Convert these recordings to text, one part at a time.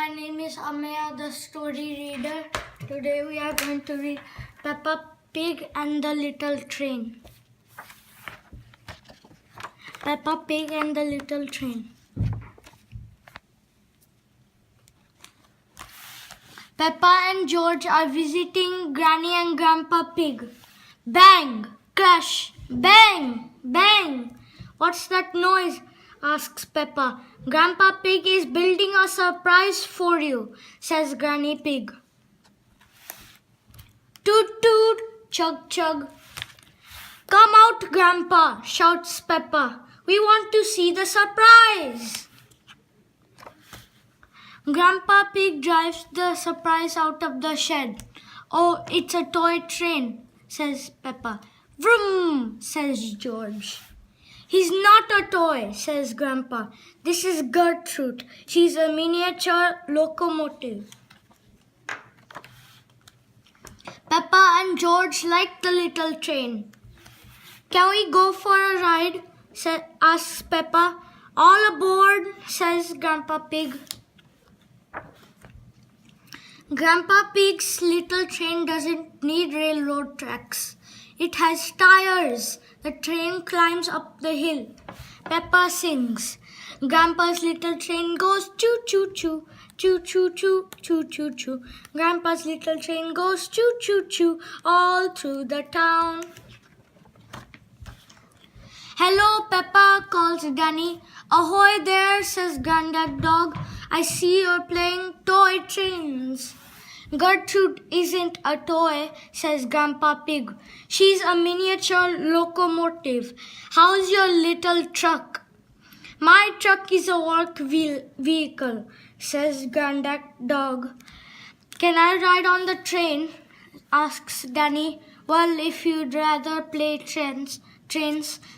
my name is Amaya, the story reader. Today we are going to read Peppa Pig and the Little Train. Peppa Pig and the Little Train. Peppa and George are visiting Granny and Grandpa Pig. Bang! Crash! Bang! Bang! What's that noise? Asks Peppa. Grandpa Pig is building a surprise for you, says Granny Pig. Toot toot! Chug chug! Come out, Grandpa, shouts Peppa. We want to see the surprise. Grandpa Pig drives the surprise out of the shed. Oh, it's a toy train, says Peppa. Vroom, says George. He's not a toy, says Grandpa. This is Gertrude. She's a miniature locomotive. Peppa and George like the little train. Can we go for a ride? Asks Peppa. All aboard, says Grandpa Pig. Grandpa Pig's little train doesn't need railroad tracks. It has tires. The train climbs up the hill. Peppa sings. Grandpa's little train goes choo choo choo, choo choo choo, choo choo choo. Grandpa's little train goes choo choo choo all through the town. Hello, Peppa, calls Danny. Ahoy there, says Granddad Dog. I see you're playing toy trains. Gertrude isn't a toy, says Grandpa Pig. She's a miniature locomotive. How's your little truck? My truck is a work vehicle, says Granddad Dog. Can I ride on the train? Asks Danny. Well, if you'd rather play trains.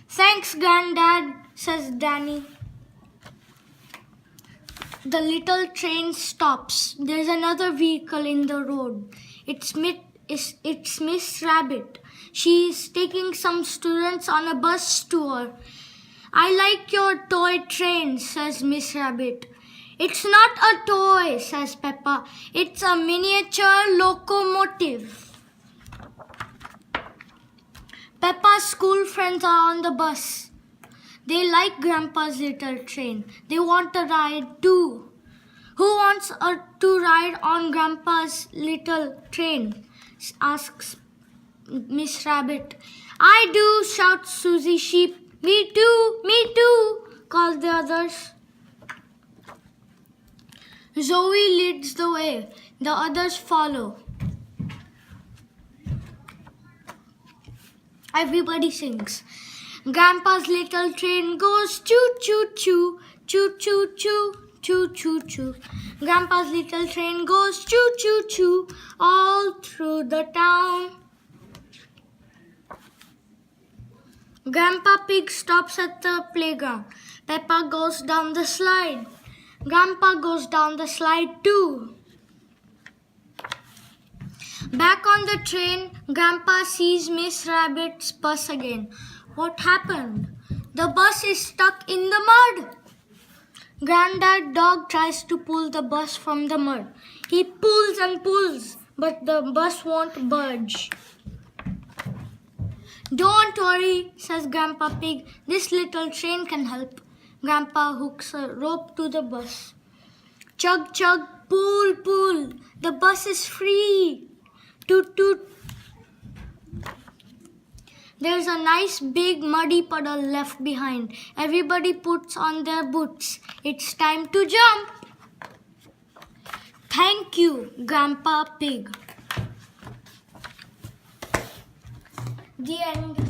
Thanks, Granddad, says Danny. The little train stops. There's another vehicle in the road. It's Miss Rabbit. She's taking some students on a bus tour. I like your toy train, says Miss Rabbit. It's not a toy, says Peppa. It's a miniature locomotive. Peppa's school friends are on the bus. They like Grandpa's little train. They want a ride too. Who wants to ride on Grandpa's little train? Asks Miss Rabbit. I do, shouts Susie Sheep. Me too, call the others. Zoe leads the way. The others follow. Everybody sings. Grandpa's little train goes choo choo choo, choo choo choo, choo choo choo. Grandpa's little train goes choo choo choo all through the town. Grandpa Pig stops at the playground. Peppa goes down the slide. Grandpa goes down the slide too. Back on the train, Grandpa sees Miss Rabbit's bus again. What happened? The bus is stuck in the mud. Granddad Dog tries to pull the bus from the mud. He pulls and pulls, but the bus won't budge. Don't worry, says Grandpa Pig. This little train can help. Grandpa hooks a rope to the bus. Chug, chug, pull, pull. The bus is free. Toot, toot. There's a nice big muddy puddle left behind. Everybody puts on their boots. It's time to jump. Thank you, Grandpa Pig. The end.